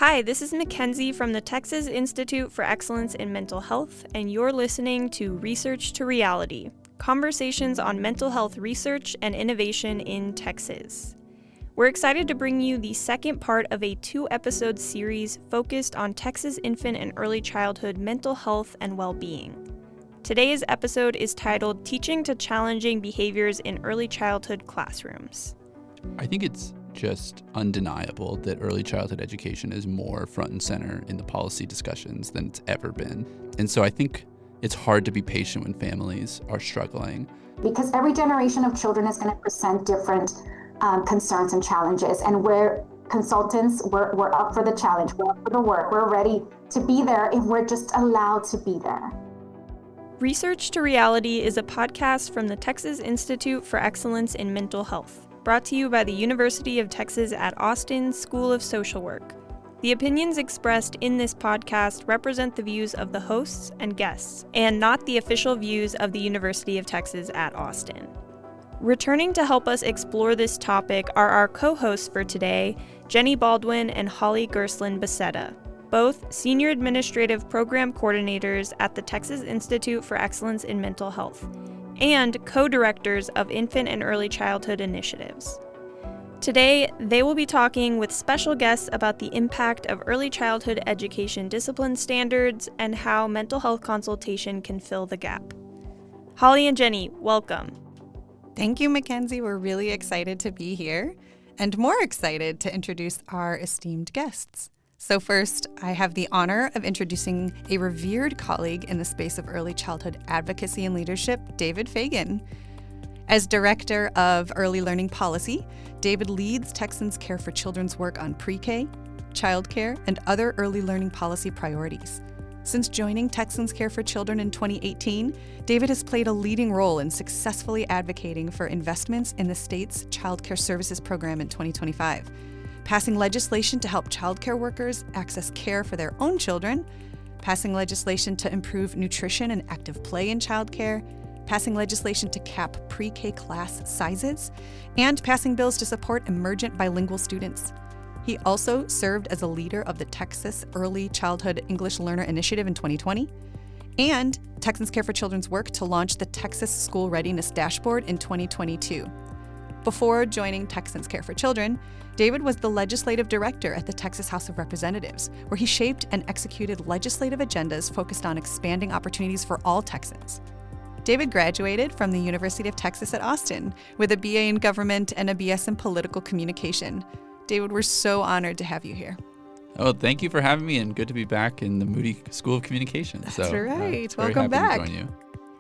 Hi, this is Mackenzie from the Texas Institute for Excellence in Mental Health, and you're listening to Research to Reality, conversations on mental health research and innovation in Texas. We're excited to bring you the second part of a 2-episode series focused on Texas infant and early childhood mental health and well-being. Today's episode is titled Teaching to Challenging Behaviors in Early Childhood Classrooms. I think it's just undeniable that early childhood education is more front and center in the policy discussions than it's ever been. And so I think it's hard to be patient when families are struggling. Because every generation of children is going to present different concerns and challenges. And we're consultants, we're up for the challenge, we're up for the work, we're ready to be there if we're just allowed to be there. Research to Reality is a podcast from the Texas Institute for Excellence in Mental Health, brought to you by the University of Texas at Austin School of Social Work. The opinions expressed in this podcast represent the views of the hosts and guests, and not the official views of the University of Texas at Austin. Returning to help us explore this topic are our co-hosts for today, Jenny Baldwin and Holly Gerslin-Becerra, both Senior Administrative Program Coordinators at the Texas Institute for Excellence in Mental Health, and co-directors of infant and early childhood initiatives. Today, they will be talking with special guests about the impact of early childhood education discipline standards and how mental health consultation can fill the gap. Holly and Jenny, welcome. Thank you, Mackenzie. We're really excited to be here and more excited to introduce our esteemed guests. So first, I have the honor of introducing a revered colleague in the space of early childhood advocacy and leadership, David Feigen. As Director of Early Learning Policy, David leads Texans Care for Children's work on pre-K, childcare, and other early learning policy priorities. Since joining Texans Care for Children in 2018, David has played a leading role in successfully advocating for investments in the state's Child Care Services program in 2025, passing legislation to help childcare workers access care for their own children, passing legislation to improve nutrition and active play in childcare, passing legislation to cap pre-K class sizes, and passing bills to support emergent bilingual students. He also served as a leader of the Texas Early Childhood English Learner Initiative in 2020, and Texans Care for Children's work to launch the Texas School Readiness Dashboard in 2022. Before joining Texans Care for Children, David was the legislative director at the Texas House of Representatives, where he shaped and executed legislative agendas focused on expanding opportunities for all Texans. David graduated from the University of Texas at Austin with a BA in government and a BS in political communication. David, we're so honored to have you here. Oh, thank you for having me, and good to be back in the Moody School of Communication. That's right. Welcome very happy back. to join you.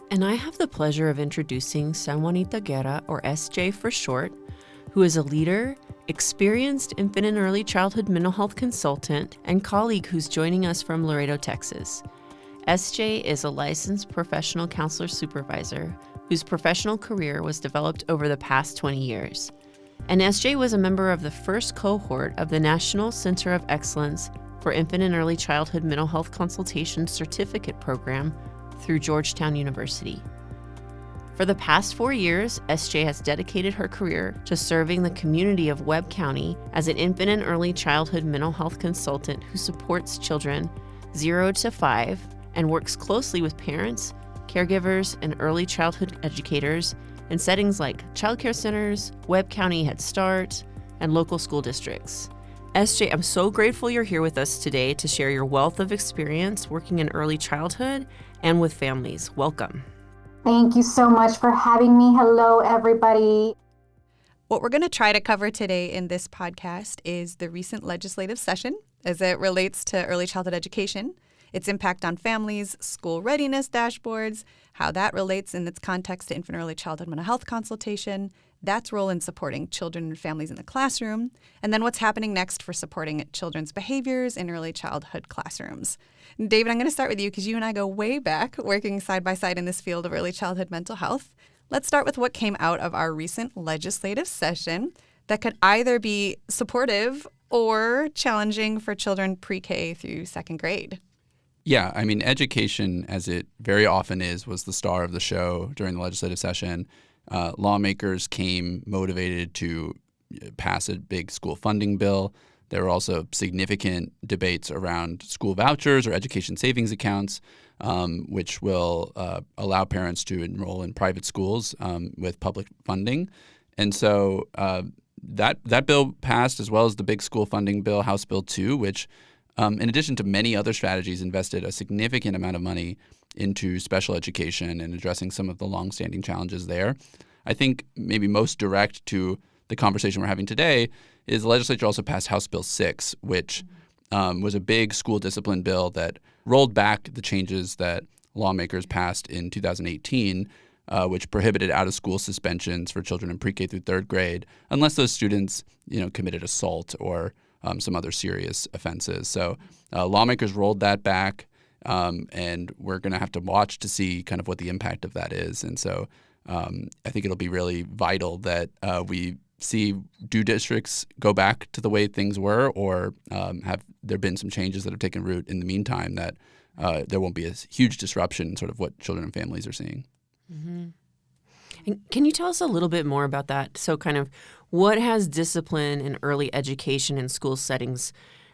And I have the pleasure of introducing San Juanita Guerra, or SJ for short, who is a leader, experienced infant and early childhood mental health consultant, and colleague who's joining us from Laredo, Texas. SJ is a licensed professional counselor supervisor whose professional career was developed over the past 20 years. And SJ was a member of the first cohort of the National Center of Excellence for Infant and Early Childhood Mental Health Consultation Certificate Program through Georgetown University. For the past 4 years, SJ has dedicated her career to serving the community of Webb County as an infant and early childhood mental health consultant who supports children 0 to 5 and works closely with parents, caregivers, and early childhood educators in settings like child care centers, Webb County Head Start, and local school districts. SJ, I'm so grateful you're here with us today to share your wealth of experience working in early childhood and with families. Welcome. Thank you so much for having me. Hello, everybody. What we're going to try to cover today in this podcast is the recent legislative session as it relates to early childhood education, its impact on families, school readiness dashboards, how that relates in its context to infant early childhood mental health consultation, that's role in supporting children and families in the classroom, and then what's happening next for supporting children's behaviors in early childhood classrooms. David, I'm going to start with you because you and I go way back working side by side in this field of early childhood mental health. Let's start with what came out of our recent legislative session that could either be supportive or challenging for children pre-K through second grade. Yeah, I mean, education, as it very often is, was the star of the show during the legislative session. Lawmakers came motivated to pass a big school funding bill. There were also significant debates around school vouchers or education savings accounts, which will allow parents to enroll in private schools with public funding. And so that bill passed, as well as the big school funding bill, House Bill 2, which, in addition to many other strategies, invested a significant amount of money into special education and addressing some of the longstanding challenges there. I think maybe most direct to the conversation we're having today is the legislature also passed House Bill 6, which was a big school discipline bill that rolled back the changes that lawmakers passed in 2018, which prohibited out-of-school suspensions for children in pre-K through third grade, unless those students, committed assault or some other serious offenses. So lawmakers rolled that back, and we're going to have to watch to see kind of what the impact of that is. And so I think it'll be really vital that we see, do districts go back to the way things were, or have there been some changes that have taken root in the meantime that there won't be a huge disruption in sort of what children and families are seeing. Mm-hmm. And can you tell us a little bit more about that? So kind of what has discipline in early education in school settings,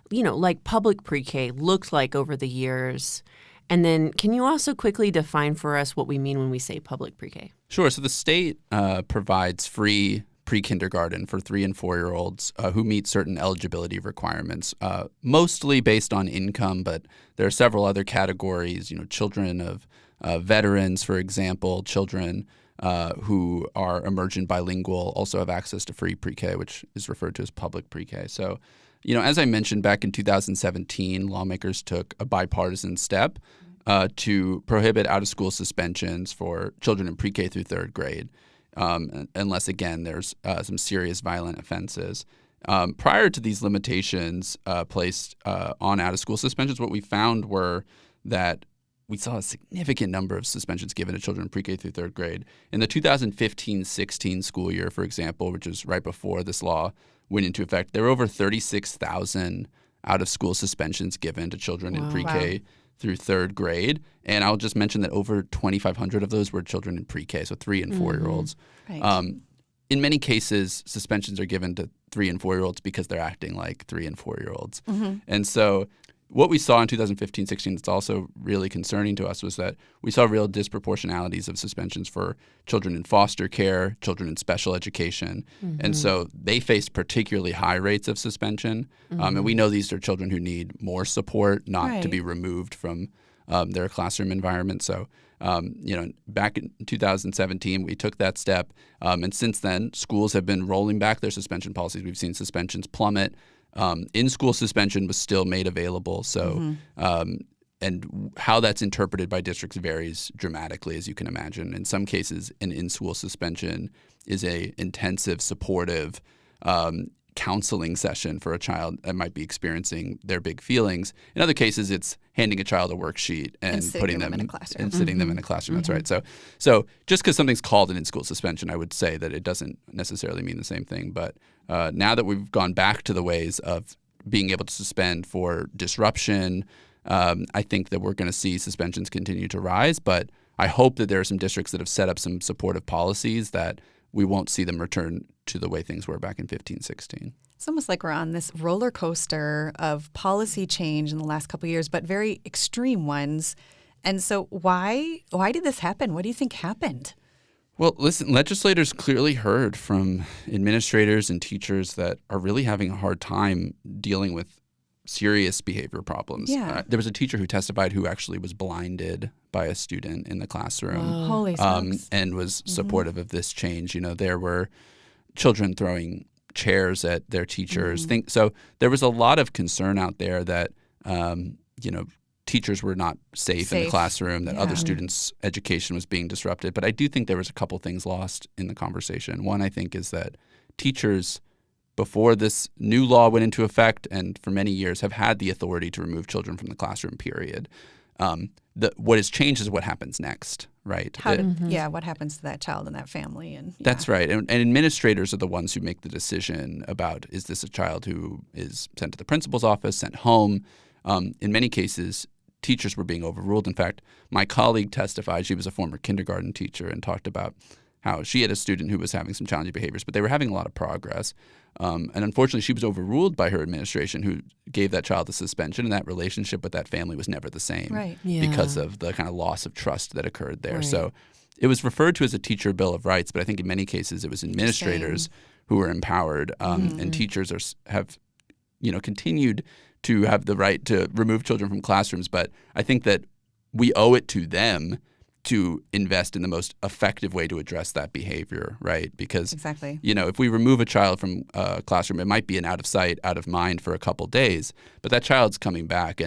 like public pre-K, looked like over the years? And then can you also quickly define for us what we mean when we say public pre-K? Sure. So the state provides free pre-kindergarten for 3 and 4-year-olds who meet certain eligibility requirements, mostly based on income, but there are several other categories, children of veterans, for example, children who are emergent bilingual also have access to free pre-K, which is referred to as public pre-K. So, as I mentioned, back in 2017, lawmakers took a bipartisan step to prohibit out-of-school suspensions for children in pre-K through third grade, unless, again, there's some serious violent offenses. Prior to these limitations placed on out-of-school suspensions, what we found were that we saw a significant number of suspensions given to children in pre-K through third grade. In the 2015-16 school year, for example, which was right before this law went into effect, there were over 36,000 out-of-school suspensions given to children in pre-K through third grade. And I'll just mention that over 2,500 of those were children in pre-K, so 3 and 4-year-olds. Right. In many cases, suspensions are given to 3 and 4-year-olds because they're acting like 3 and 4-year-olds. Mm-hmm. And so what we saw in 2015-16 that's also really concerning to us was that we saw real disproportionalities of suspensions for children in foster care, children in special education. Mm-hmm. And so they faced particularly high rates of suspension. And we know these are children who need more support, not to be removed from their classroom environment. So, back in 2017, we took that step. And since then, schools have been rolling back their suspension policies. We've seen suspensions plummet. In-school suspension was still made available. So, and how that's interpreted by districts varies dramatically, as you can imagine. In some cases, an in-school suspension is a intensive, supportive counseling session for a child that might be experiencing their big feelings. In other cases, it's handing a child a worksheet and putting them in a classroom. and sitting them in a classroom. That's right. So just because something's called an in-school suspension, I would say that it doesn't necessarily mean the same thing. But now that we've gone back to the ways of being able to suspend for disruption, I think that we're going to see suspensions continue to rise. But I hope that there are some districts that have set up some supportive policies that we won't see them return to the way things were back in 15-16. It's almost like we're on this roller coaster of policy change in the last couple of years, but very extreme ones. And so why did this happen? What do you think happened? Well, listen, legislators clearly heard from administrators and teachers that are really having a hard time dealing with serious behavior problems. Yeah. There was a teacher who testified who actually was blinded by a student in the classroom. Holy smokes. And was supportive of this change. There were children throwing chairs at their teachers. So there was a lot of concern out there that, teachers were not safe in the classroom, that other students' education was being disrupted. But I do think there was a couple things lost in the conversation. One, I think, is that teachers, before this new law went into effect and for many years, have had the authority to remove children from the classroom, period. What has changed is what happens next, right? What happens to that child and that family? And That's right. And administrators are the ones who make the decision about, is this a child who is sent to the principal's office, sent home? In many cases, teachers were being overruled. In fact, my colleague testified, she was a former kindergarten teacher, and talked about how she had a student who was having some challenging behaviors, but they were having a lot of progress. And unfortunately, she was overruled by her administration, who gave that child a suspension, and that relationship with that family was never the same because of the kind of loss of trust that occurred there. So it was referred to as a teacher bill of rights, but I think in many cases it was administrators who were empowered, and teachers have continued to have the right to remove children from classrooms. But I think that we owe it to them to invest in the most effective way to address that behavior, right? Because, if we remove a child from a classroom, it might be an out of sight, out of mind for a couple days, but that child's coming back.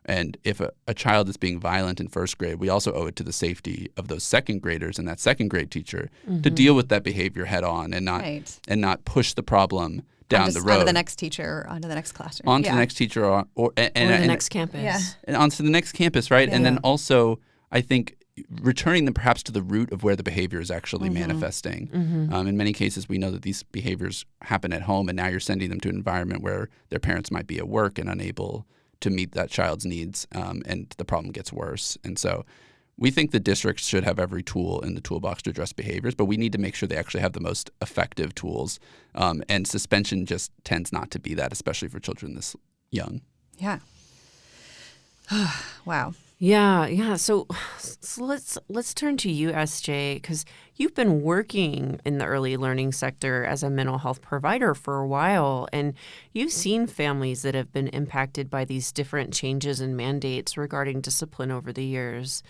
And if a child is being violent in first grade, we also owe it to the safety of those second graders and that second grade teacher to deal with that behavior head on and not push the problem down the road. Onto the next teacher, onto the next classroom. Onto the next teacher or the next campus. Yeah. And onto the next campus, right? And then also, I think, returning them perhaps to the root of where the behavior is actually manifesting. In many cases, we know that these behaviors happen at home, and now you're sending them to an environment where their parents might be at work and unable to meet that child's needs, and the problem gets worse. And so we think the districts should have every tool in the toolbox to address behaviors, but we need to make sure they actually have the most effective tools. And suspension just tends not to be that, especially for children this young. Yeah. Wow. Yeah. So let's turn to you, SJ, because you've been working in the early learning sector as a mental health provider for a while, and you've seen families that have been impacted by these different changes and mandates regarding discipline over the years.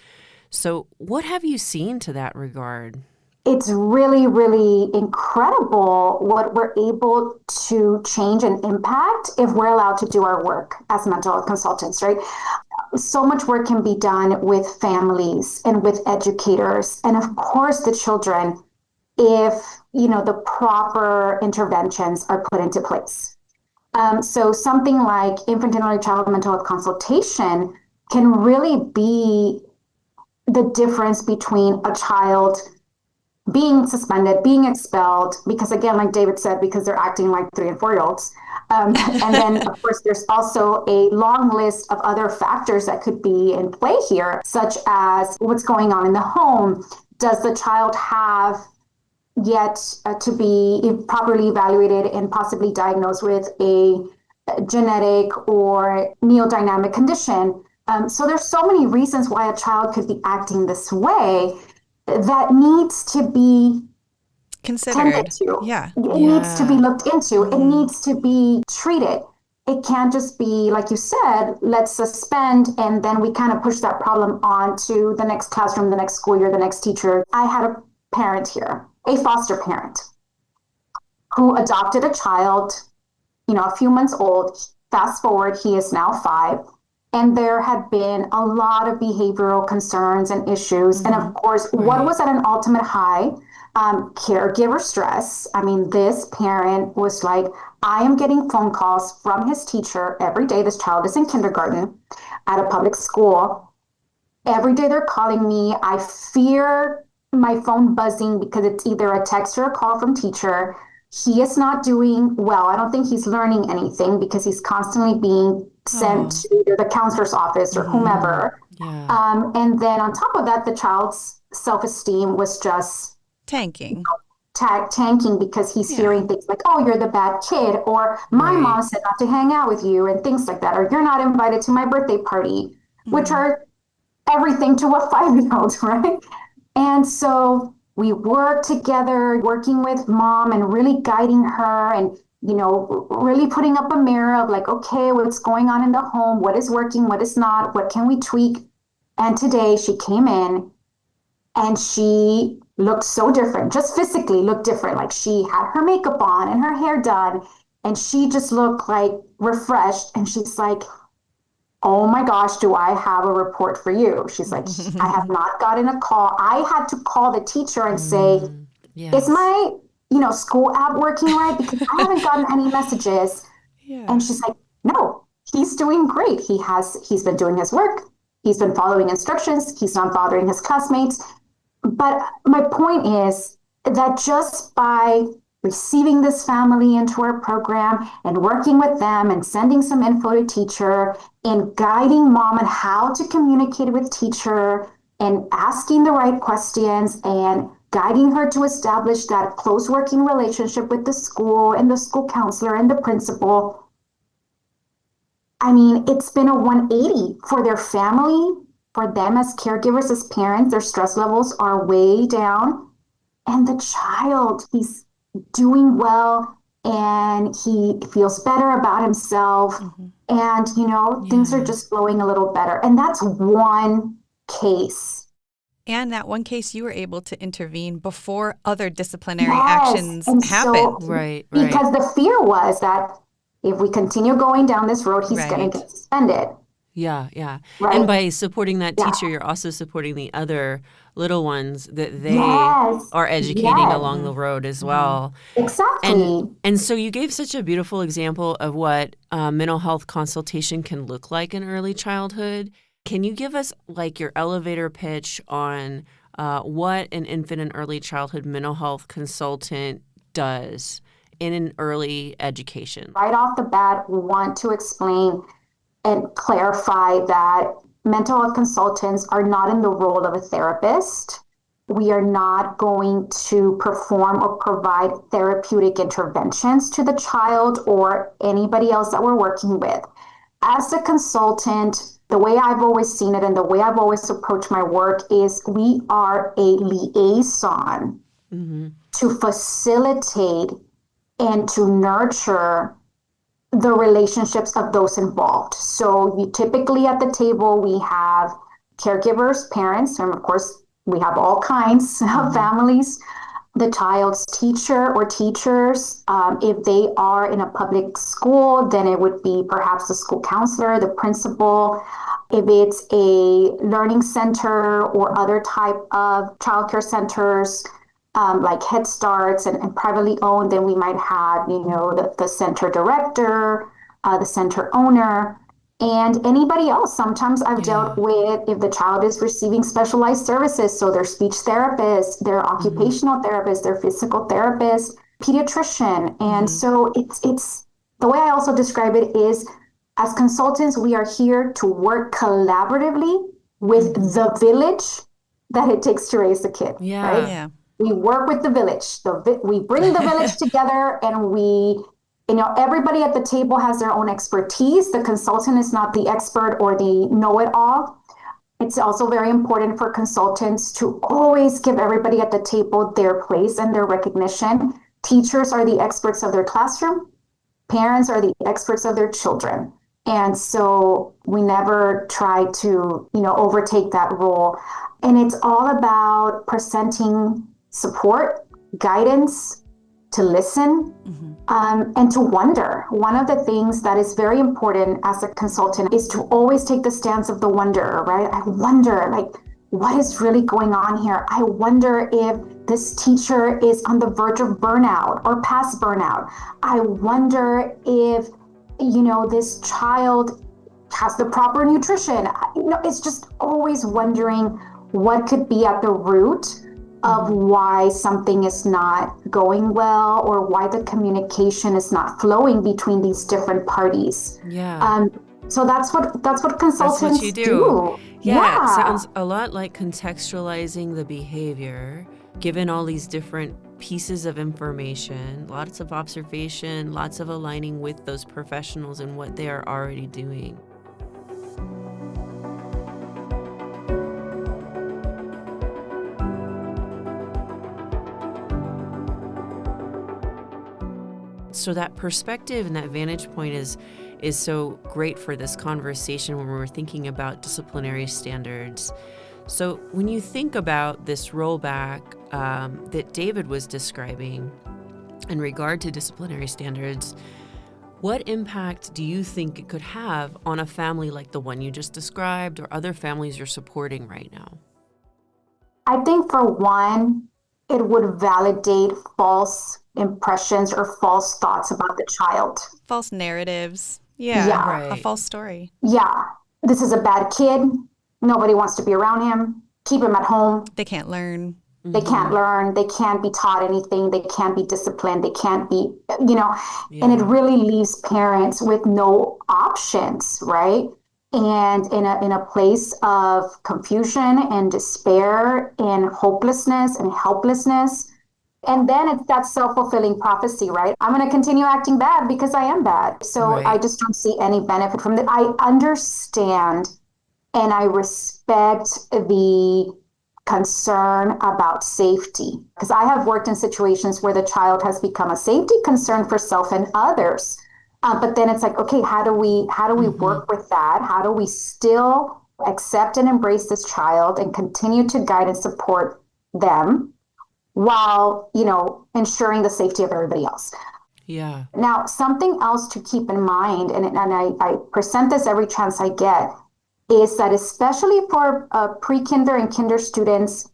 So what have you seen to that regard? It's really, really incredible what we're able to change and impact if we're allowed to do our work as mental health consultants, right? So much work can be done with families and with educators, and of course the children, if the proper interventions are put into place. So something like infant and early childhood mental health consultation can really be the difference between a child being suspended, being expelled, because again, like David said, because they're acting like 3 and 4-year-olds. And then, of course, there's also a long list of other factors that could be in play here, such as what's going on in the home. Does the child have yet to be properly evaluated and possibly diagnosed with a genetic or neodynamic condition? So there's so many reasons why a child could be acting this way that needs to be considered. It needs to be looked into. It needs to be treated. It can't just be, like you said, let's suspend and then we kind of push that problem on to the next classroom, the next school year, the next teacher. I had a parent here, a foster parent, who adopted a child, a few months old. Fast forward, he is now 5. And there had been a lot of behavioral concerns and issues. And of course, what was at an ultimate high? Caregiver stress. I mean, this parent was like, I am getting phone calls from his teacher every day. This child is in kindergarten at a public school. Every day they're calling me. I fear my phone buzzing because it's either a text or a call from teacher. He is not doing well. I don't think he's learning anything because he's constantly being sent to either the counselor's office or whomever. And then on top of that, the child's self-esteem was just tanking. Tanking because he's hearing things like, oh, you're the bad kid, or my mom said not to hang out with you, and things like that, or you're not invited to my birthday party, which are everything to a 5-year-old, right? And so we worked together, working with mom and really guiding her and, really putting up a mirror of like, okay, what's going on in the home? What is working? What is not? What can we tweak? And today she came in and she looked so different, just physically looked different. Like she had her makeup on and her hair done, and she just looked like refreshed. And she's like, oh my gosh, do I have a report for you? She's like, I have not gotten a call. I had to call the teacher and say, is my, school app working right? Because I haven't gotten any messages. And she's like, no, he's doing great. He's been doing his work. He's been following instructions. He's not bothering his classmates. But my point is that just by receiving this family into our program and working with them and sending some info to teacher and guiding mom on how to communicate with teacher and asking the right questions and guiding her to establish that close working relationship with the school and the school counselor and the principal. I mean, it's been a 180 for their family, for them as caregivers, as parents. Their stress levels are way down. And the child, he's doing well and he feels better about himself. And, things are just flowing a little better. And that's one case. And that one case you were able to intervene before other disciplinary Yes. actions And happened. So, Right. because the fear was that if we continue going down this road, he's going Right. to get suspended. Yeah, yeah. Right? And by supporting that Yeah. teacher, you're also supporting the other little ones that they Yes. are educating Yes. along the road as well. Exactly. And so you gave such a beautiful example of what mental health consultation can look like in early childhood. Can you give us like your elevator pitch on what an infant and early childhood mental health consultant does in an early education? Right off the bat, we want to explain and clarify that mental health consultants are not in the role of a therapist. We are not going to perform or provide therapeutic interventions to the child or anybody else that we're working with. As a consultant, the way I've always seen it and the way I've always approached my work is we are a liaison to facilitate and to nurture the relationships of those involved. So you typically at the table, we have caregivers, parents, and of course, we have all kinds of families, the child's teacher or teachers. If they are in a public school, then it would be perhaps the school counselor, the principal. If it's a learning center or other type of childcare centers, like Head Starts and privately owned, then we might have, the center director, the center owner, and anybody else. Sometimes I've dealt with if the child is receiving specialized services, so their speech therapist, their occupational therapist, their physical therapist, pediatrician. And so it's the way I also describe it is as consultants, we are here to work collaboratively with the village that it takes to raise a kid. Yeah. Right? Yeah. We work with the village. We bring the village together and everybody at the table has their own expertise. The consultant is not the expert or the know-it-all. It's also very important for consultants to always give everybody at the table their place and their recognition. Teachers are the experts of their classroom. Parents are the experts of their children. And so we never try to, overtake that role. And it's all about presenting support, guidance, to listen, and to wonder. One of the things that is very important as a consultant is to always take the stance of the wonder, right? I wonder, what is really going on here? I wonder if this teacher is on the verge of burnout or past burnout. I wonder if, this child has the proper nutrition. It's just always wondering what could be at the root of why something is not going well or why the communication is not flowing between these different parties. Yeah. So that's what consultants That's what you do. Yeah, Yeah. it sounds a lot like contextualizing the behavior, given all these different pieces of information, lots of observation, lots of aligning with those professionals and what they are already doing. So that perspective and that vantage point is so great for this conversation when we're thinking about disciplinary standards. So when you think about this rollback that David was describing in regard to disciplinary standards, what impact do you think it could have on a family like the one you just described or other families you're supporting right now? I think for one, it would validate false impressions or false thoughts about the child. False narratives. Yeah. Yeah. Right. A false story. Yeah, this is a bad kid. Nobody wants to be around him. Keep him at home. They can't learn. They can't learn. They can't be taught anything. They can't be disciplined. They can't be, and it really leaves parents with no options, right? and in a place of confusion and despair and hopelessness and helplessness. And then it's that self-fulfilling prophecy, right? I'm going to continue acting bad because I am bad. So I Right. just don't see any benefit from that. I understand and I respect the concern about safety, because I have worked in situations where the child has become a safety concern for self and others. But then it's like, okay, how do we work with that? How do we still accept and embrace this child and continue to guide and support them while, ensuring the safety of everybody else? Yeah. Now, something else to keep in mind, and I present this every chance I get, is that especially for pre-kinder and kinder students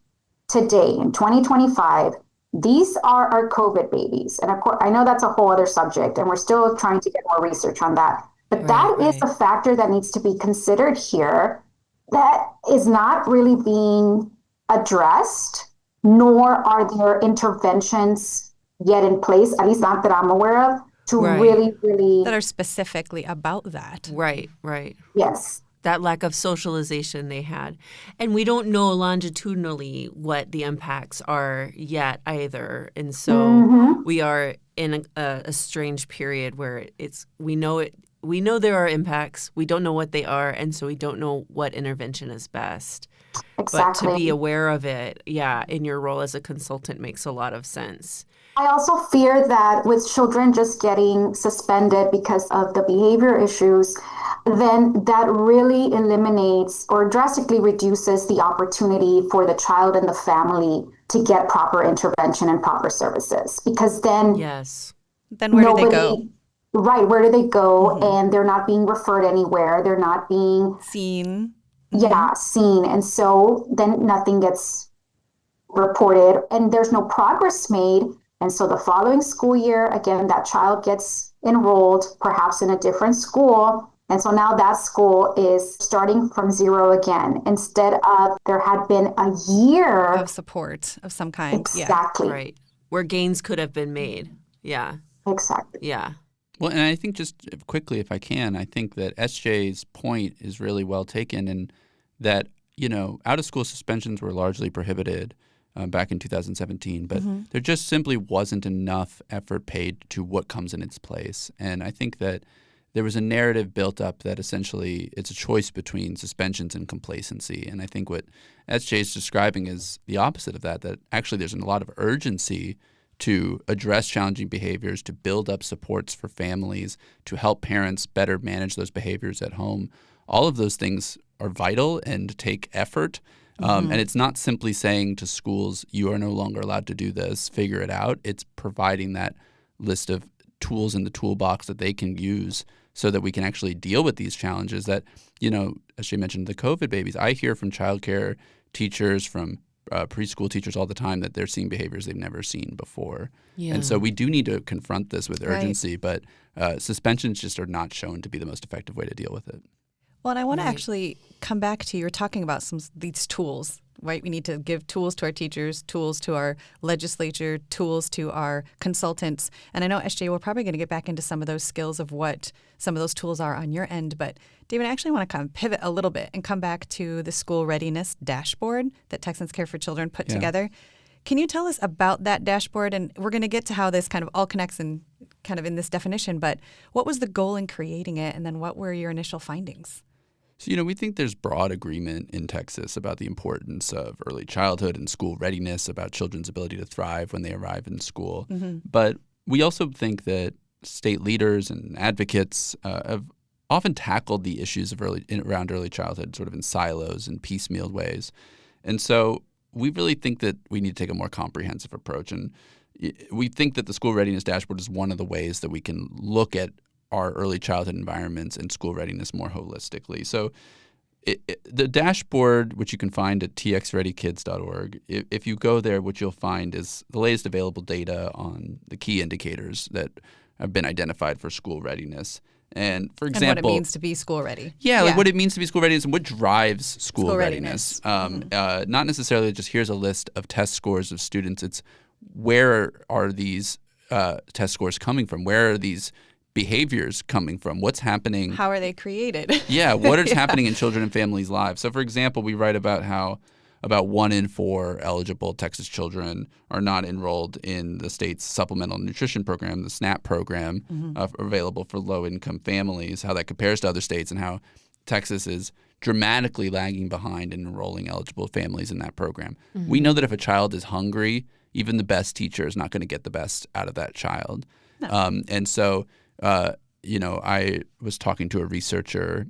today in 2025, these are our COVID babies. And of course, I know that's a whole other subject, and we're still trying to get more research on that. But Right, that is right. a factor that needs to be considered here that is not really being addressed, nor are there interventions yet in place, at least not that I'm aware of, to Right. really, really, That are specifically about that. Right, right. yes. That lack of socialization they had. And we don't know longitudinally what the impacts are yet either. And so Mm-hmm. we are in a strange period where we know there are impacts. We don't know what they are, and so we don't know what intervention is best. But to Exactly. be aware of it, yeah, in your role as a consultant makes a lot of sense. I also fear that with children just getting suspended because of the behavior issues, then that really eliminates or drastically reduces the opportunity for the child and the family to get proper intervention and proper services. Because then Yes. Then where do they go? nobody, right, where do they go? And they're not being referred anywhere. They're not being, Seen. yeah, seen. And so then nothing gets reported and there's no progress made. And so the following school year, again, that child gets enrolled perhaps in a different school. And so now that school is starting from zero again, instead of there had been a year. Of support of some kind. Exactly. Right. Where gains could have been made. Yeah. Exactly. Yeah. Well, and I think just quickly, if I can, I think that SJ's point is really well taken, and that, out of school suspensions were largely prohibited back in 2017, but there just simply wasn't enough effort paid to what comes in its place. And I think that there was a narrative built up that essentially it's a choice between suspensions and complacency. And I think what SJ is describing is the opposite of that actually there's a lot of urgency to address challenging behaviors, to build up supports for families, to help parents better manage those behaviors at home. All of those things are vital and take effort. And it's not simply saying to schools, you are no longer allowed to do this, figure it out. It's providing that list of tools in the toolbox that they can use so that we can actually deal with these challenges that, as she mentioned, the COVID babies. I hear from childcare teachers, from preschool teachers all the time that they're seeing behaviors they've never seen before. Yeah. And so we do need to confront this with Right. urgency, but suspensions just are not shown to be the most effective way to deal with it. Well, and I want to Right. actually come back to you're talking about these tools, right? We need to give tools to our teachers, tools to our legislature, tools to our consultants. And I know, SJ, we're probably going to get back into some of those skills of what some of those tools are on your end. But David, I actually want to kind of pivot a little bit and come back to the school readiness dashboard that Texans Care for Children put together. Can you tell us about that dashboard? And we're going to get to how this kind of all connects in kind of in this definition. But what was the goal in creating it? And then what were your initial findings? So, we think there's broad agreement in Texas about the importance of early childhood and school readiness, about children's ability to thrive when they arrive in school. But we also think that state leaders and advocates have often tackled the issues of around early childhood sort of in silos and piecemeal ways. And so we really think that we need to take a more comprehensive approach. And we think that the school readiness dashboard is one of the ways that we can look at our early childhood environments and school readiness more holistically. So the dashboard, which you can find at txreadykids.org, if you go there, what you'll find is the latest available data on the key indicators that have been identified for school readiness. And for example, and what it means to be school ready. like what it means to be school readiness and what drives school readiness. readiness. Not necessarily just here's a list of test scores of students. It's where are these test scores coming from? Where are these behaviors coming from? What's happening? How are they created? Yeah, what is happening in children and families' lives? So, for example, we write about how about 1 in 4 eligible Texas children are not enrolled in the state's supplemental nutrition program, the SNAP program, available for low-income families, how that compares to other states, and how Texas is dramatically lagging behind in enrolling eligible families in that program. We know that if a child is hungry, even the best teacher is not going to get the best out of that child. No. And so, I was talking to a researcher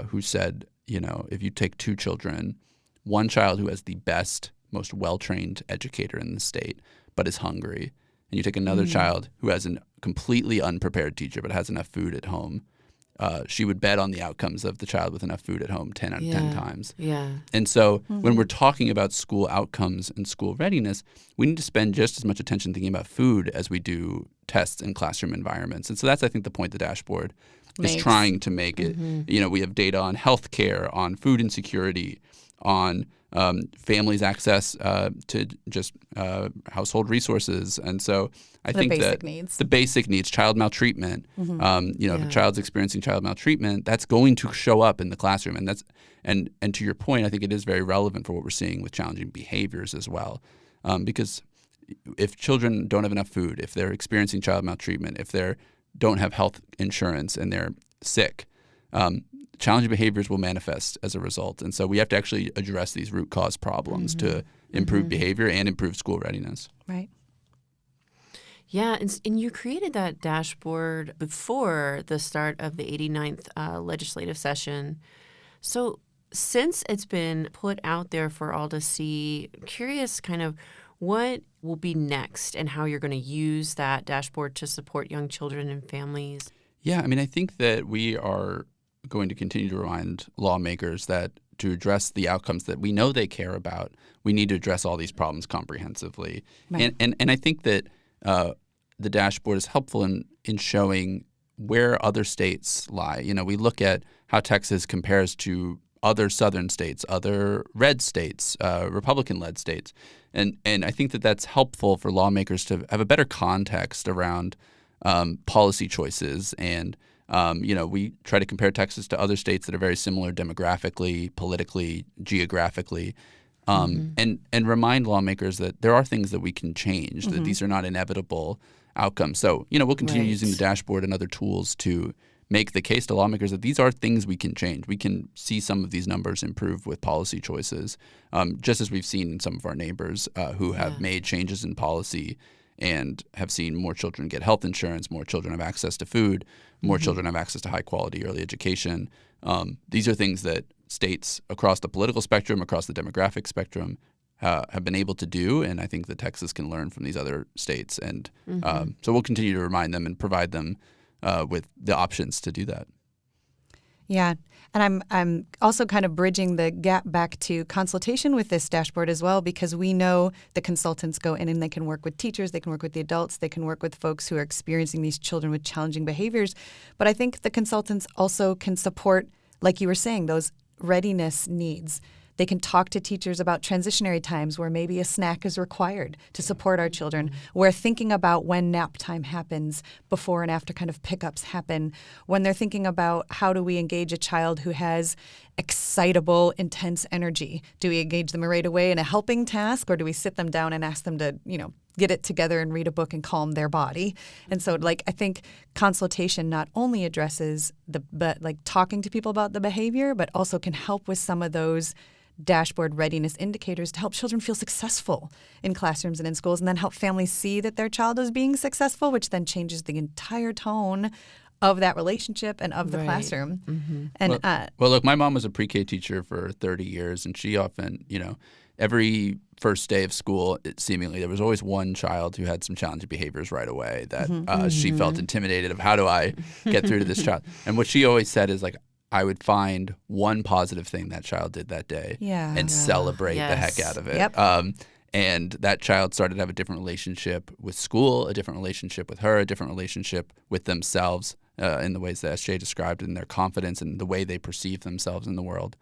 who said, if you take 2 children, one child who has the best, most well-trained educator in the state but is hungry, and you take another child who has a completely unprepared teacher but has enough food at home, she would bet on the outcomes of the child with enough food at home 10 out of 10 times. Yeah. And so when we're talking about school outcomes and school readiness, we need to spend just as much attention thinking about food as we do tests and classroom environments. And so that's, I think, the point the dashboard is trying to make it. We have data on healthcare, on food insecurity, on families' access to just household resources. And so I think that the basic needs, child maltreatment, if a child's experiencing child maltreatment, that's going to show up in the classroom. And and to your point, I think it is very relevant for what we're seeing with challenging behaviors as well. Because if children don't have enough food, if they're experiencing child maltreatment, if they don't have health insurance and they're sick, challenging behaviors will manifest as a result. And so we have to actually address these root cause problems to improve behavior and improve school readiness. Right. Yeah, and you created that dashboard before the start of the 89th legislative session. So since it's been put out there for all to see, curious kind of what will be next and how you're going to use that dashboard to support young children and families? Yeah, I think that we are going to continue to remind lawmakers that to address the outcomes that we know they care about, we need to address all these problems comprehensively. Right. And I think that the dashboard is helpful in showing where other states lie. We look at how Texas compares to other southern states, other red states, Republican-led states. And I think that that's helpful for lawmakers to have a better context around policy choices. And we try to compare Texas to other states that are very similar demographically, politically, geographically, and remind lawmakers that there are things that we can change, that these are not inevitable outcomes. So, we'll continue using the dashboard and other tools to make the case to lawmakers that these are things we can change. We can see some of these numbers improve with policy choices, just as we've seen in some of our neighbors who have made changes in policy and have seen more children get health insurance, more children have access to food, more children have access to high-quality early education. These are things that states across the political spectrum, across the demographic spectrum, have been able to do, and I think that Texas can learn from these other states. And so we'll continue to remind them and provide them with the options to do that. Yeah, and I'm also kind of bridging the gap back to consultation with this dashboard as well, because we know the consultants go in and they can work with teachers, they can work with the adults, they can work with folks who are experiencing these children with challenging behaviors. But I think the consultants also can support, like you were saying, those readiness needs. They can talk to teachers about transitionary times where maybe a snack is required to support our children, where thinking about when nap time happens, before and after kind of pickups happen, when they're thinking about how do we engage a child who has excitable, intense energy. Do we engage them right away in a helping task, or do we sit them down and ask them to, get it together and read a book and calm their body? And so, I think consultation not only addresses talking to people about the behavior, but also can help with some of those dashboard readiness indicators to help children feel successful in classrooms and in schools, and then help families see that their child is being successful, which then changes the entire tone of that relationship and of the classroom. And well, look, my mom was a pre-K teacher for 30 years, and she often, every first day of school, seemingly there was always one child who had some challenging behaviors right away that she felt intimidated of, how do I get through to this child? And what she always said is I would find one positive thing that child did that day and celebrate the heck out of it. Yep. And that child started to have a different relationship with school, a different relationship with her, a different relationship with themselves in the ways that SJ described, in their confidence and the way they perceive themselves in the world.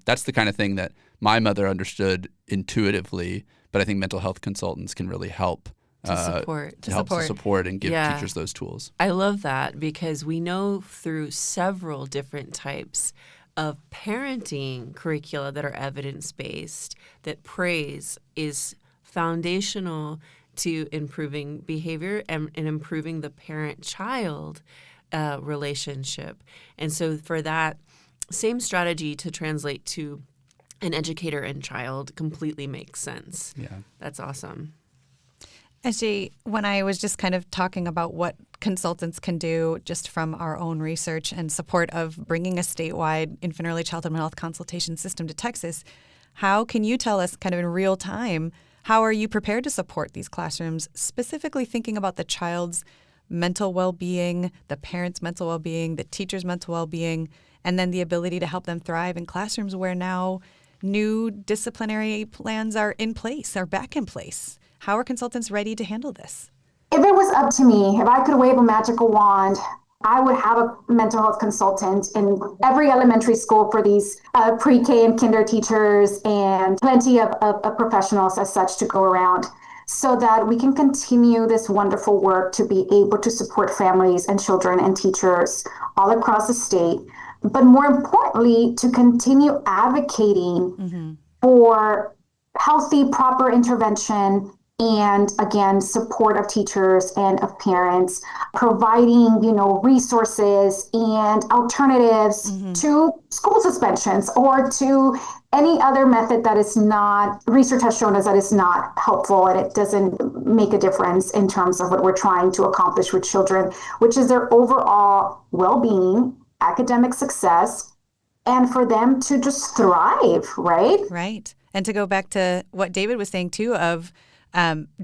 That's the kind of thing that my mother understood intuitively, but I think mental health consultants can really help to support. to help to support and give Yeah. teachers those tools. I love that because we know through several different types of parenting curricula that are evidence-based that praise is foundational to improving behavior and improving the parent-child relationship. And so for that same strategy to translate to an educator and child completely makes sense. Yeah. That's awesome. SJ, when I was just kind of talking about what consultants can do just from our own research and support of bringing a statewide infant early childhood mental health consultation system to Texas, how can you tell us kind of in real time, how are you prepared to support these classrooms, specifically thinking about the child's mental well-being, the parent's mental well-being, the teacher's mental well-being, and then the ability to help them thrive in classrooms where now new disciplinary plans are in place, are back in place? How are consultants ready to handle this? If it was up to me, if I could wave a magical wand, I would have a mental health consultant in every elementary school for these pre-K and kinder teachers and plenty of professionals as such to go around so that we can continue this wonderful work to be able to support families and children and teachers all across the state. But more importantly, to continue advocating for healthy, proper intervention and again, support of teachers and of parents, providing, resources and alternatives to school suspensions or to any other method that is not, research has shown us that it's not helpful and it doesn't make a difference in terms of what we're trying to accomplish with children, which is their overall well-being, academic success, and for them to just thrive, right? Right. And to go back to what David was saying too of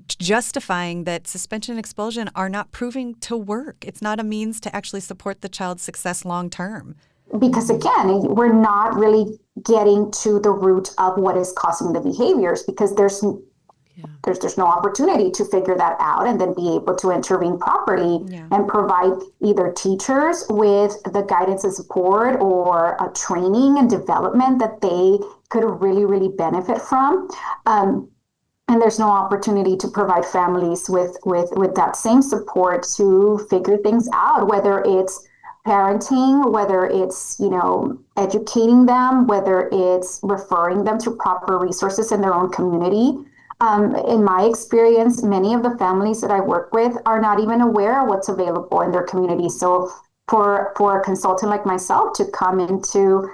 justifying that suspension and expulsion are not proving to work. It's not a means to actually support the child's success long term. Because again, we're not really getting to the root of what is causing the behaviors because there's no opportunity to figure that out and then be able to intervene properly and provide either teachers with the guidance and support or a training and development that they could really, really benefit from. And there's no opportunity to provide families with that same support to figure things out, whether it's parenting, whether it's, educating them, whether it's referring them to proper resources in their own community. In my experience, many of the families that I work with are not even aware of what's available in their community. So for a consultant like myself to come into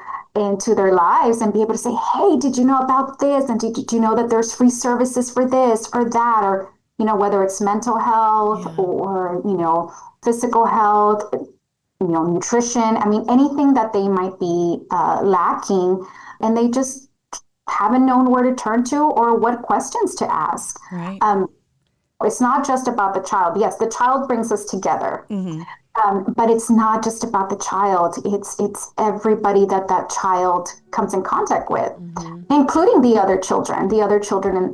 their lives and be able to say, hey, did you know about this? And did you know that there's free services for this, for that? Or, whether it's mental health or, physical health, nutrition. I mean, anything that they might be lacking and they just haven't known where to turn to or what questions to ask. Right. It's not just about the child. Yes, the child brings us together. But it's not just about the child. It's everybody that child comes in contact with, including the other children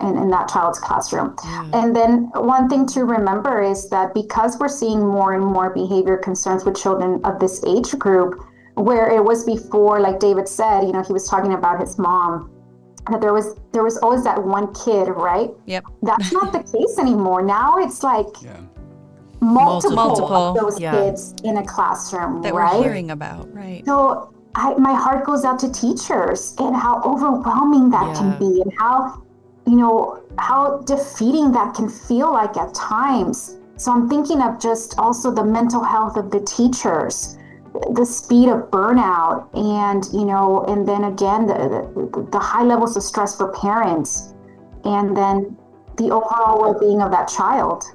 in that child's classroom. And then one thing to remember is that because we're seeing more and more behavior concerns with children of this age group, where it was before, like David said, he was talking about his mom, that there was always that one kid, right? Yep. That's not the case anymore. Now it's like multiple of those kids in a classroom that right? we're hearing about, right? So my heart goes out to teachers and how overwhelming that can be and how, how defeating that can feel like at times. So I'm thinking of just also the mental health of the teachers, the speed of burnout and, and then again, the high levels of stress for parents and then the overall well-being of that child.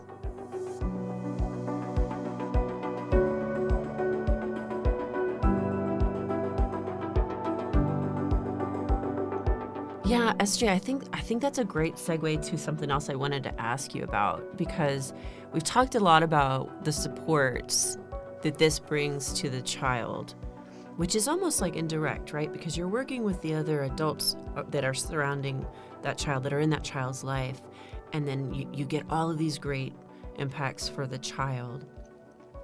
Yeah, SJ, I think that's a great segue to something else I wanted to ask you about because we've talked a lot about the supports that this brings to the child, which is almost like indirect, right? Because you're working with the other adults that are surrounding that child, that are in that child's life, and then you get all of these great impacts for the child.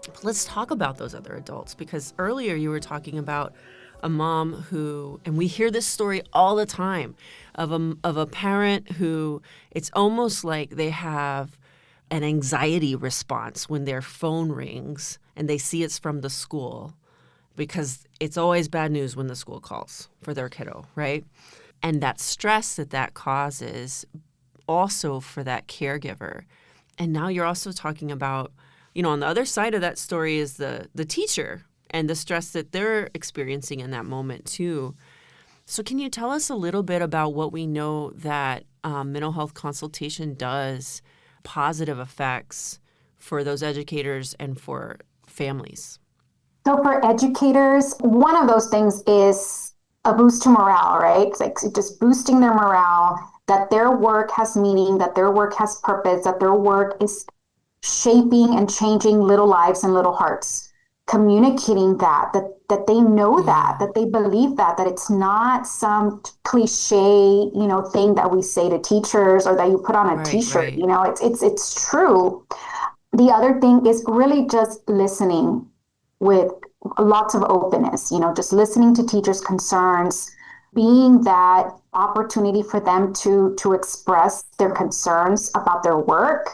But let's talk about those other adults because earlier you were talking about a mom who, and we hear this story all the time, of a parent who it's almost like they have an anxiety response when their phone rings and they see it's from the school, because it's always bad news when the school calls for their kiddo, right? And that stress that causes also for that caregiver. And now you're also talking about, on the other side of that story is the teacher and the stress that they're experiencing in that moment too. So can you tell us a little bit about what we know that mental health consultation does, positive effects for those educators and for families? So for educators, one of those things is a boost to morale, right? It's like just boosting their morale, that their work has meaning, that their work has purpose, that their work is shaping and changing little lives and little hearts. Communicating that they know that they believe that it's not some cliche, thing that we say to teachers or that you put on a t-shirt, right. It's true. The other thing is really just listening with lots of openness, just listening to teachers' concerns, being that opportunity for them to express their concerns about their work,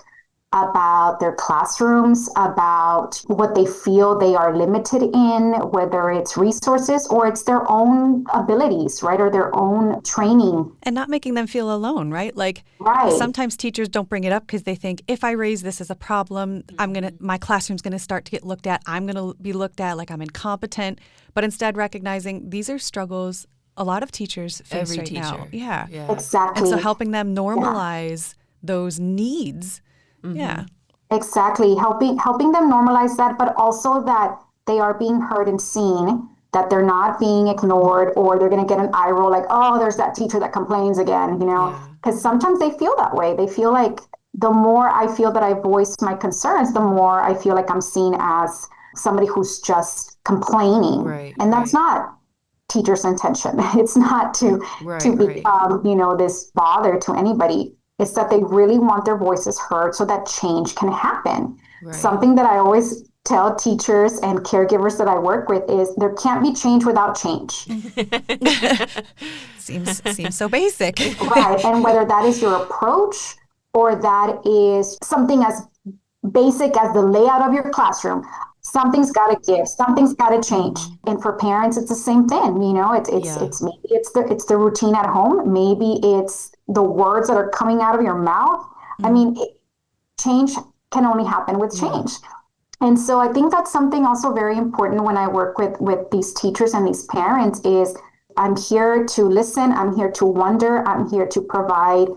about their classrooms, about what they feel they are limited in, whether it's resources or it's their own abilities, right? Or their own training. And not making them feel alone, right? Like sometimes teachers don't bring it up because they think if I raise this as a problem, my classroom's going to start to get looked at. I'm going to be looked at like I'm incompetent. But instead recognizing these are struggles a lot of teachers face now. Yeah, exactly. And so helping them normalize those needs. Mm-hmm. Yeah, exactly. Helping them normalize that, but also that they are being heard and seen, that they're not being ignored, or they're going to get an eye roll like, oh, there's that teacher that complains again, because sometimes they feel that way. They feel like the more I feel that I voice my concerns, the more I feel like I'm seen as somebody who's just complaining. Right, and that's not teacher's intention. It's not to become, this bother to anybody. It's that they really want their voices heard so that change can happen. Right. Something that I always tell teachers and caregivers that I work with is there can't be change without change. Seems so basic. Right. And whether that is your approach or that is something as basic as the layout of your classroom, something's got to give, something's got to change. And for parents, it's the same thing. It's maybe it's the routine at home. Maybe it's the words that are coming out of your mouth. I mean, change can only happen with change. And so I think that's something also very important when I work with these teachers and these parents is I'm here to listen. I'm here to wonder. I'm here to provide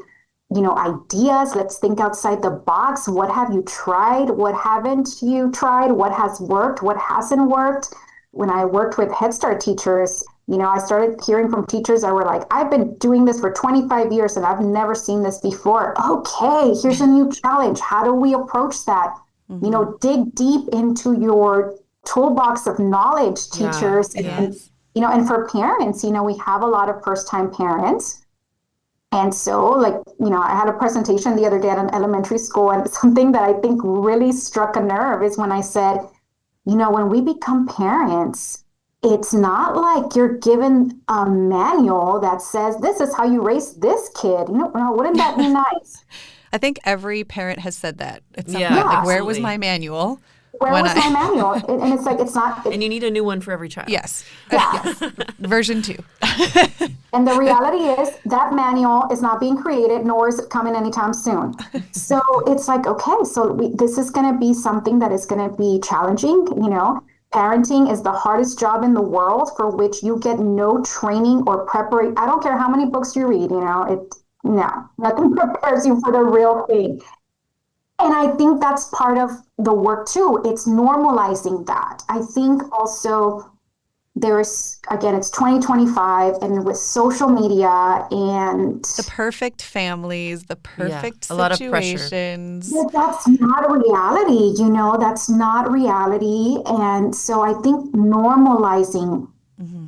ideas. Let's think outside the box. What have you tried? What haven't you tried? What has worked? What hasn't worked? When I worked with Head Start teachers, I started hearing from teachers that were like, I've been doing this for 25 years and I've never seen this before. Okay, here's a new challenge. How do we approach that? Mm-hmm. Dig deep into your toolbox of knowledge, teachers. And and for parents, we have a lot of first-time parents. And so, I had a presentation the other day at an elementary school, and something that I think really struck a nerve is when I said, when we become parents, it's not like you're given a manual that says, this is how you raise this kid. Wouldn't that be nice? I think every parent has said that. It's like, where was my manual? Where was my manual? And it's like, it's not. And you need a new one for every child. Yes. Yeah. Yes. Version 2. And the reality is that manual is not being created, nor is it coming anytime soon. So it's like, okay, so this is going to be something that is going to be challenging. Parenting is the hardest job in the world for which you get no training or preparation. I don't care how many books you read, nothing prepares you for the real thing. And I think that's part of the work too. It's normalizing that. I think also it's 2025 and with social media and the perfect families, the perfect situations. A lot of pressure. That's not reality, that's not reality. And so I think normalizing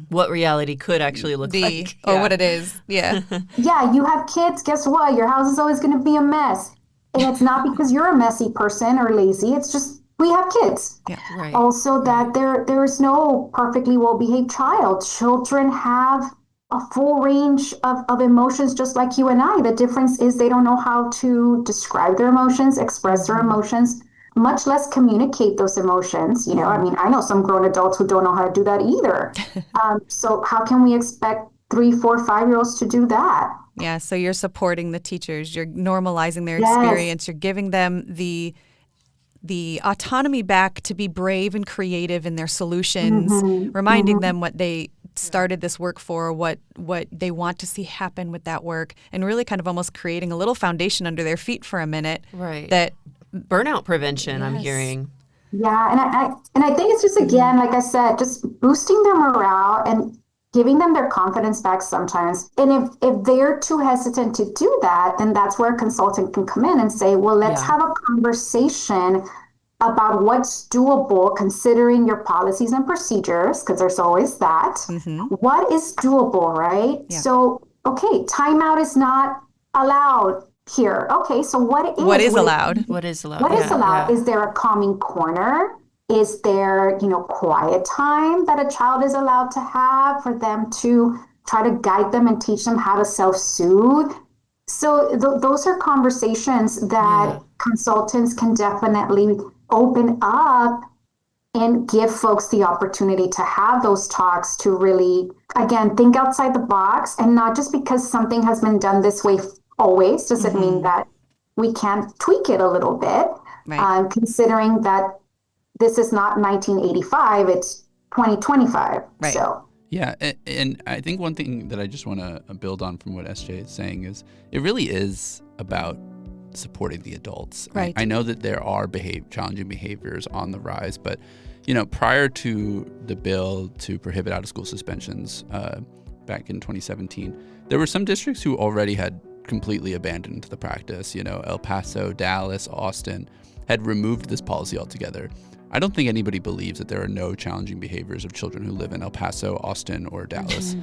what reality could actually look like. Or what it is. Yeah. Yeah, you have kids. Guess what? Your house is always going to be a mess. And it's not because you're a messy person or lazy. It's just we have kids. Yeah, right. Also, that there is no perfectly well-behaved child. Children have a full range of emotions, just like you and I. The difference is they don't know how to describe their emotions, express their emotions, much less communicate those emotions. I mean, I know some grown adults who don't know how to do that either. So how can we expect 3, 4, 5-year-olds to do that? Yeah, so you're supporting the teachers, you're normalizing their Yes. experience, you're giving them the autonomy back to be brave and creative in their solutions, reminding them what they started this work for, what they want to see happen with that work, and really kind of almost creating a little foundation under their feet for a minute. Right. That burnout prevention, I'm hearing. Yeah, and I think it's just, again, like I said, just boosting their morale and giving them their confidence back sometimes. And if they're too hesitant to do that, then that's where a consultant can come in and say, well, let's have a conversation about what's doable considering your policies and procedures, because there's always that. What is doable, right? Yeah. So, okay, timeout is not allowed here. Okay, so what is allowed? What is allowed? What is allowed? Is there a calming corner? Is there, quiet time that a child is allowed to have for them to try to guide them and teach them how to self-soothe? So those are conversations that consultants can definitely open up and give folks the opportunity to have those talks, to really, again, think outside the box, and not just because something has been done this way always doesn't mean that we can't tweak it a little bit, considering that this is not 1985, it's 2025. Right. So. Yeah, and I think one thing that I just want to build on from what SJ is saying is it really is about supporting the adults. Right. I know that there are challenging behaviors on the rise, but prior to the bill to prohibit out-of-school suspensions back in 2017, there were some districts who already had completely abandoned the practice. El Paso, Dallas, Austin had removed this policy altogether. I don't think anybody believes that there are no challenging behaviors of children who live in El Paso, Austin, or Dallas.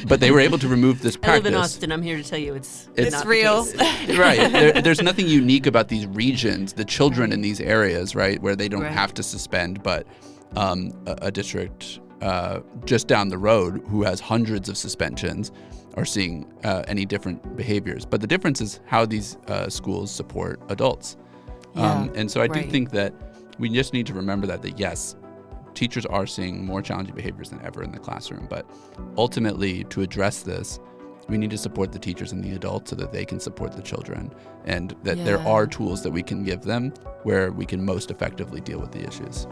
But they were able to remove this practice. I live in Austin. I'm here to tell you it's not real. Right. There's nothing unique about these regions, the children in these areas, right, where they don't have to suspend, but a district just down the road who has hundreds of suspensions are seeing any different behaviors. But the difference is how these schools support adults. And so I do think that we just need to remember that yes, teachers are seeing more challenging behaviors than ever in the classroom. But ultimately, to address this, we need to support the teachers and the adults so that they can support the children, and that there are tools that we can give them where we can most effectively deal with the issues.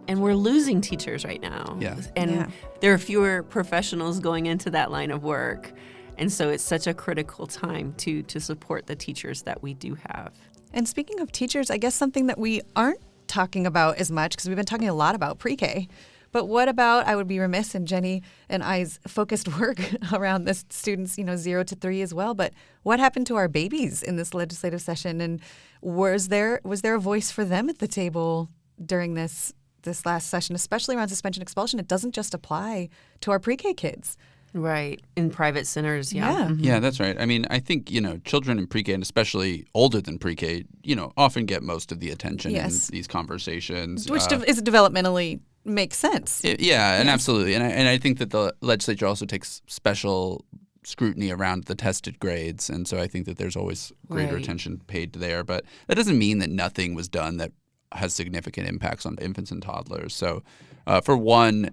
And we're losing teachers right now. And there are fewer professionals going into that line of work. And so it's such a critical time to support the teachers that we do have. And speaking of teachers, I guess something that we aren't talking about as much, because we've been talking a lot about pre-K, but what about, I would be remiss in Jenny and I's focused work around the students, 0 to 3 as well, but what happened to our babies in this legislative session? And was there a voice for them at the table during this last session, especially around suspension expulsion? It doesn't just apply to our pre-K kids. Right. In private centers. Yeah. Yeah, that's right. I mean, I think, children in pre-K, and especially older than pre-K, often get most of the attention in these conversations. Which is developmentally makes sense. And absolutely. And I think that the legislature also takes special scrutiny around the tested grades. And so I think that there's always greater attention paid there. But that doesn't mean that nothing was done that has significant impacts on infants and toddlers. So for one,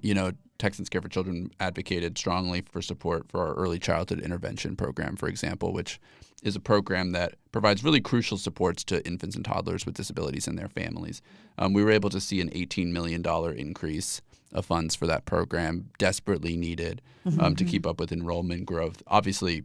Texans Care for Children advocated strongly for support for our early childhood intervention program, for example, which is a program that provides really crucial supports to infants and toddlers with disabilities and their families. We were able to see an $18 million increase of funds for that program, desperately needed to keep up with enrollment growth. Obviously,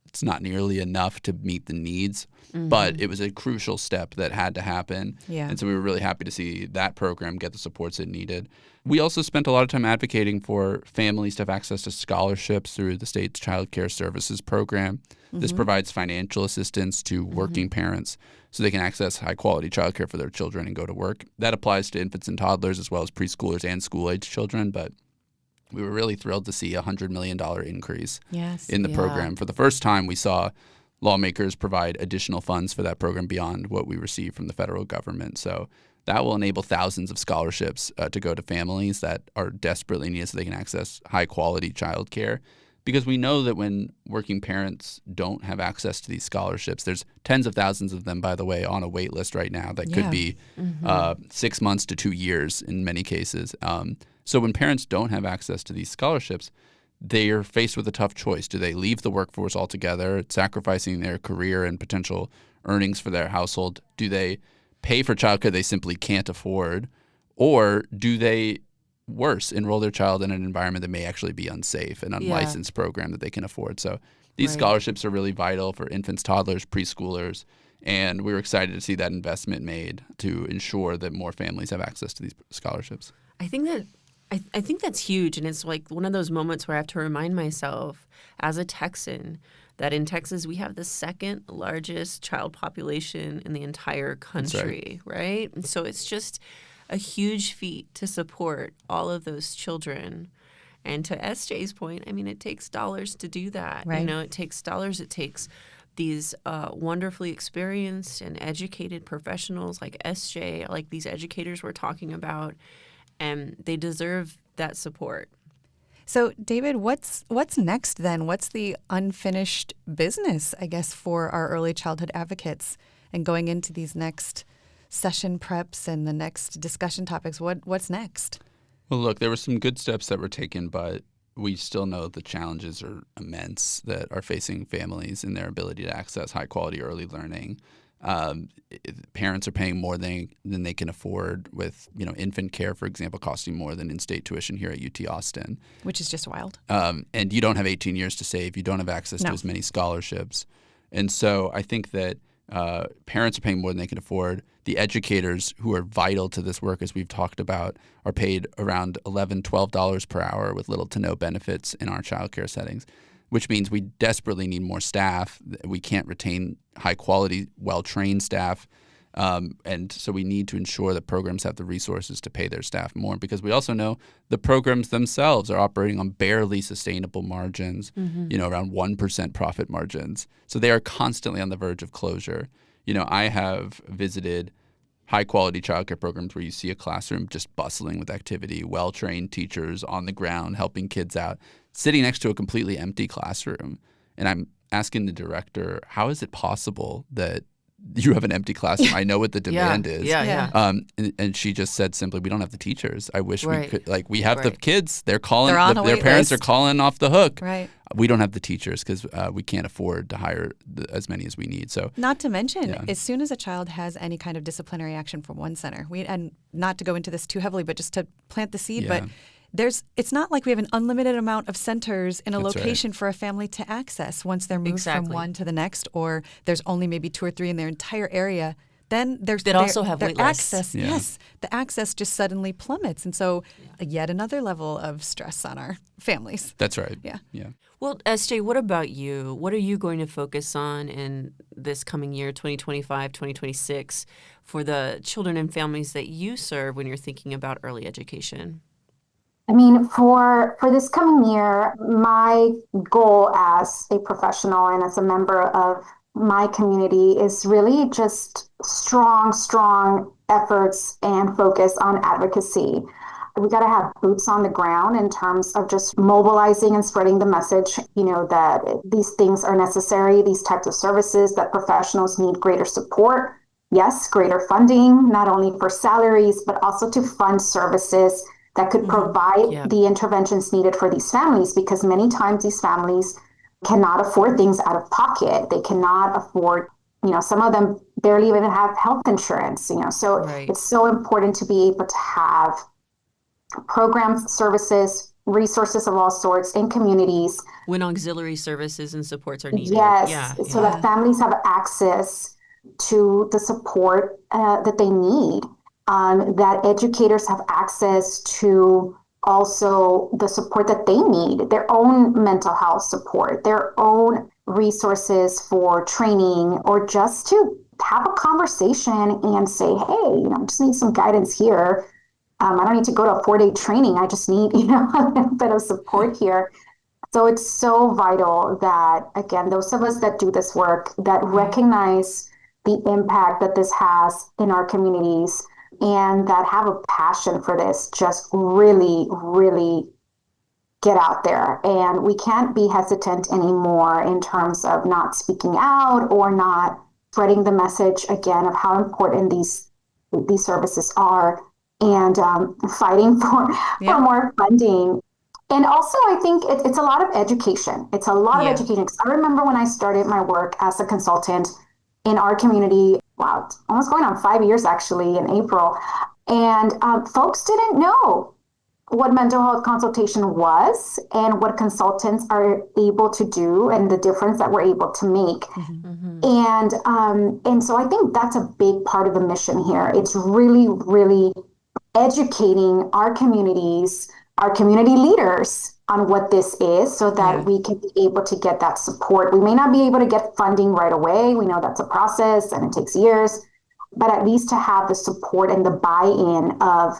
it's not nearly enough to meet the needs, but it was a crucial step that had to happen. And so we were really happy to see that program get the supports it needed. We also spent a lot of time advocating for families to have access to scholarships through the state's Child Care Services program. This provides financial assistance to working parents so they can access high-quality childcare for their children and go to work. That applies to infants and toddlers as well as preschoolers and school-age children, but we were really thrilled to see a $100 million increase in the program. For the first time, we saw lawmakers provide additional funds for that program beyond what we receive from the federal government. So that will enable thousands of scholarships to go to families that are desperately needed so they can access high-quality childcare. Because we know that when working parents don't have access to these scholarships, there's tens of thousands of them, by the way, on a wait list right now that could be 6 months to 2 years in many cases. So when parents don't have access to these scholarships, they are faced with a tough choice. Do they leave the workforce altogether, sacrificing their career and potential earnings for their household? Do they pay for childcare they simply can't afford? Or do they, worse, enroll their child in an environment that may actually be unsafe, an unlicensed program that they can afford? So these scholarships are really vital for infants, toddlers, preschoolers, and we were excited to see that investment made to ensure that more families have access to these scholarships. I think that's huge, and it's like one of those moments where I have to remind myself as a Texan that in Texas we have the second largest child population in the entire country, right? And so it's just a huge feat to support all of those children. And to SJ's point, I mean, it takes dollars to do that. Right. You know, it takes dollars. It takes these wonderfully experienced and educated professionals like SJ, like these educators we're talking about, and they deserve that support. So, David, what's next then? What's the unfinished business, I guess, for our early childhood advocates and going into these next session preps and the next discussion topics? What's next? Well, look, there were some good steps that were taken, but we still know the challenges are immense that are facing families in their ability to access high-quality early learning. Parents are paying more than they can afford, with infant care, for example, costing more than in-state tuition here at UT Austin. Which is just wild. And you don't have 18 years to save. You don't have access to as many scholarships. And so I think that parents are paying more than they can afford. The educators who are vital to this work, as we've talked about, are paid around $11, $12 per hour with little to no benefits in our childcare settings, which means we desperately need more staff. We can't retain high-quality, well-trained staff. And so we need to ensure that programs have the resources to pay their staff more, because we also know the programs themselves are operating on barely sustainable margins, around 1% profit margins. So they are constantly on the verge of closure. I have visited high-quality childcare programs where you see a classroom just bustling with activity, well-trained teachers on the ground helping kids out, sitting next to a completely empty classroom. And I'm asking the director, how is it possible that you have an empty classroom? I know what the demand is. And she just said simply, we don't have the teachers. I wish we could. Like, we have the kids. They're calling. Their parents are calling off the hook. Right. We don't have the teachers because we can't afford to hire as many as we need. So, not to mention, as soon as a child has any kind of disciplinary action from one center, and not to go into this too heavily, but just to plant the seed, but it's not like we have an unlimited amount of centers in a location for a family to access once they're moved from one to the next, or there's only maybe 2 or 3 in their entire area. Then there's also have wait lists. Access. Yeah. Yes, the access just suddenly plummets, and so yet another level of stress on our families. That's right. Yeah. Well, SJ, what about you? What are you going to focus on in this coming year, 2025, 2026, for the children and families that you serve when you're thinking about early education? I mean, for this coming year, my goal as a professional and as a member of my community is really just strong efforts and focus on advocacy. We got to have boots on the ground in terms of just mobilizing and spreading the message, that these things are necessary, these types of services, that professionals need greater support. Yes, greater funding, not only for salaries, but also to fund services that could provide the interventions needed for these families, because many times these families cannot afford things out of pocket. They cannot afford, some of them barely even have health insurance, so it's so important to be able to have programs, services, resources of all sorts in communities. When auxiliary services and supports are needed. Yes, so that families have access to the support that they need. That educators have access to also the support that they need, their own mental health support, their own resources for training, or just to have a conversation and say, hey, I just need some guidance here. I don't need to go to a 4-day training. I just need, a little bit of support here. So it's so vital that, again, those of us that do this work, that recognize the impact that this has in our communities and that have a passion for this, just really, really get out there. And we can't be hesitant anymore in terms of not speaking out or not spreading the message again of how important these services are, and fighting for more funding. And also, I think it's a lot of education. It's a lot of education. 'Cause I remember when I started my work as a consultant in our community, wow, it's almost going on 5 years actually in April. And folks didn't know what mental health consultation was and what consultants are able to do and the difference that we're able to make. And so I think that's a big part of the mission here. It's really, really educating our communities, our community leaders on what this is so that we can be able to get that support. We may not be able to get funding right away. We know that's a process and it takes years, but at least to have the support and the buy-in of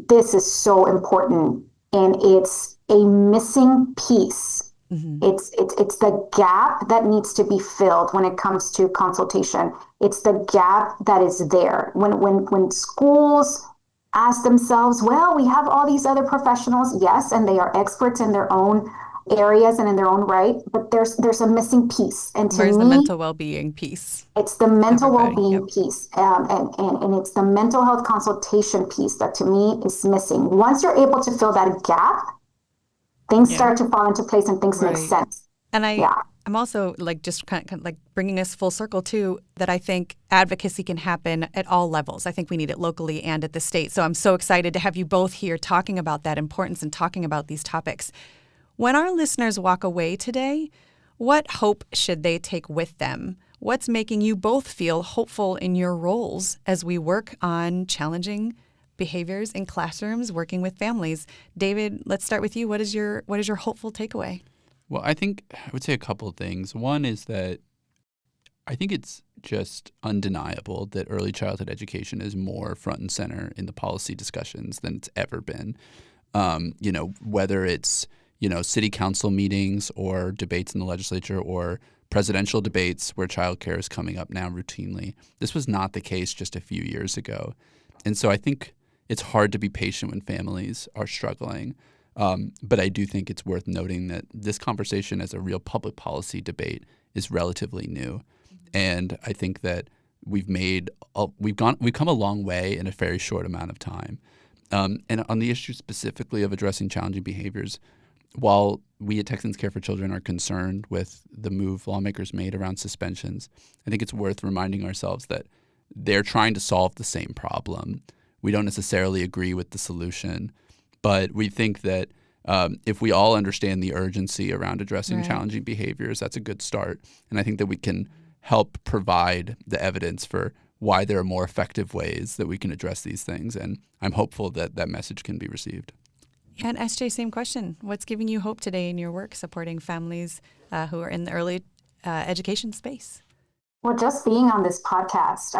this is so important, and it's a missing piece. It's the gap that needs to be filled when it comes to consultation. It's the gap that is there. When schools ask themselves, well, we have all these other professionals, yes, and they are experts in their own areas and in their own right, but there's a missing piece. And to Where's me, the mental well-being piece? It's the mental well-being piece, and it's the mental health consultation piece that to me is missing. Once you're able to fill that gap, things start to fall into place and things make sense. And I'm also just kind of like bringing us full circle too, that I think advocacy can happen at all levels. I think we need it locally and at the state. So I'm so excited to have you both here talking about that importance and talking about these topics. When our listeners walk away today, what hope should they take with them? What's making you both feel hopeful in your roles as we work on challenging behaviors in classrooms, working with families? David, let's start with you. What is your hopeful takeaway? Well, I would say a couple of things. One is that I think it's just undeniable that early childhood education is more front and center in the policy discussions than it's ever been. Whether it's city council meetings or debates in the legislature or presidential debates where childcare is coming up now routinely. This was not the case just a few years ago. And so I think it's hard to be patient when families are struggling. But I do think it's worth noting that this conversation as a real public policy debate is relatively new. And I think that we've come a long way in a very short amount of time. And on the issue specifically of addressing challenging behaviors, while we at Texans Care for Children are concerned with the move lawmakers made around suspensions, I think it's worth reminding ourselves that they're trying to solve the same problem. We don't necessarily agree with the solution, but we think that if we all understand the urgency around addressing challenging behaviors, that's a good start. And I think that we can help provide the evidence for why there are more effective ways that we can address these things. And I'm hopeful that that message can be received. And SJ, same question. What's giving you hope today in your work supporting families who are in the early education space? Well, just being on this podcast,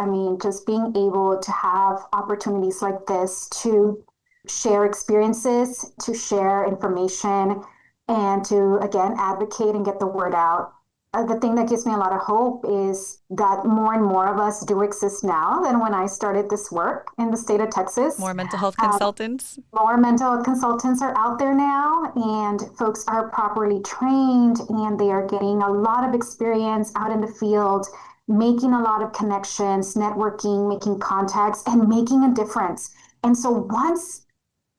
just being able to have opportunities like this to share experiences, to share information, and to, again, advocate and get the word out. The thing that gives me a lot of hope is that more and more of us do exist now than when I started this work in the state of Texas. More mental health consultants? More mental health consultants are out there now, and folks are properly trained, and they are getting a lot of experience out in the field, making a lot of connections, networking, making contacts, and making a difference. And so once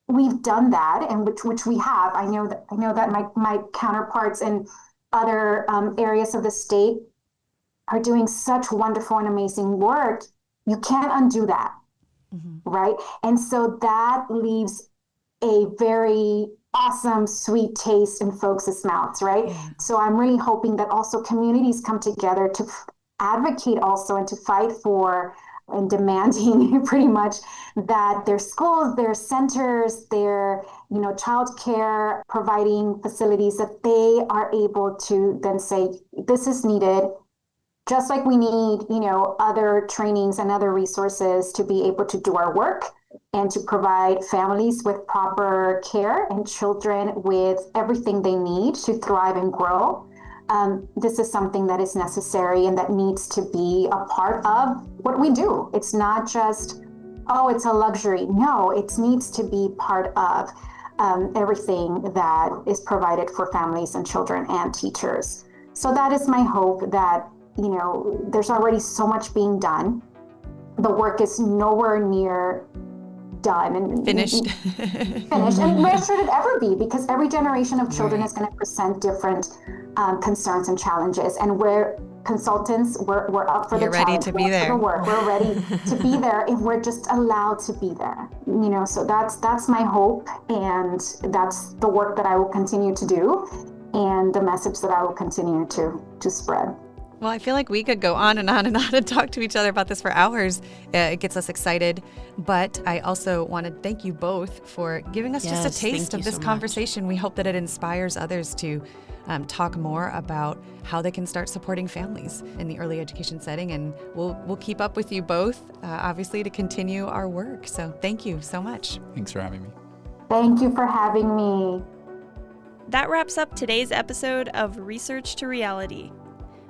we've done that, and which we have, I know that my counterparts in other areas of the state are doing such wonderful and amazing work. You can't undo that, right? And so that leaves a very awesome, sweet taste in folks' mouths, right? Yeah. So I'm really hoping that also communities come together to advocate also and to fight for and demanding pretty much that their schools, their centers, their child care providing facilities, that they are able to then say, this is needed, just like we need, other trainings and other resources to be able to do our work. and to provide families with proper care and children with everything they need to thrive and grow. This is something that is necessary and that needs to be a part of what we do. It's not just, oh, it's a luxury. No, it needs to be part of everything that is provided for families and children and teachers. So that is my hope that, there's already so much being done. The work is nowhere near done and Finished. And where should it ever be? Because every generation of children is going to present different concerns and challenges. And we're consultants, we're up for You're the ready challenge. to We're be up for there. the work. We're ready to be there if we're just allowed to be there. So that's my hope, and that's the work that I will continue to do, and the message that I will continue to spread. Well, I feel like we could go on and on and on and talk to each other about this for hours. It gets us excited. But I also want to thank you both for giving us just a taste of this conversation. We hope that it inspires others to talk more about how they can start supporting families in the early education setting. And we'll keep up with you both, obviously, to continue our work. So thank you so much. Thanks for having me. Thank you for having me. That wraps up today's episode of Research to Reality.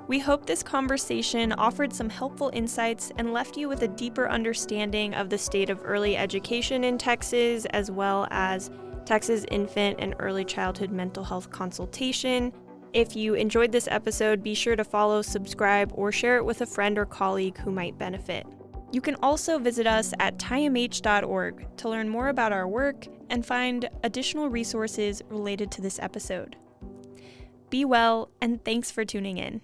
We hope this conversation offered some helpful insights and left you with a deeper understanding of the state of early education in Texas, as well as Texas Infant and Early Childhood Mental Health Consultation. If you enjoyed this episode, be sure to follow, subscribe, or share it with a friend or colleague who might benefit. You can also visit us at tiamh.org to learn more about our work and find additional resources related to this episode. Be well, and thanks for tuning in.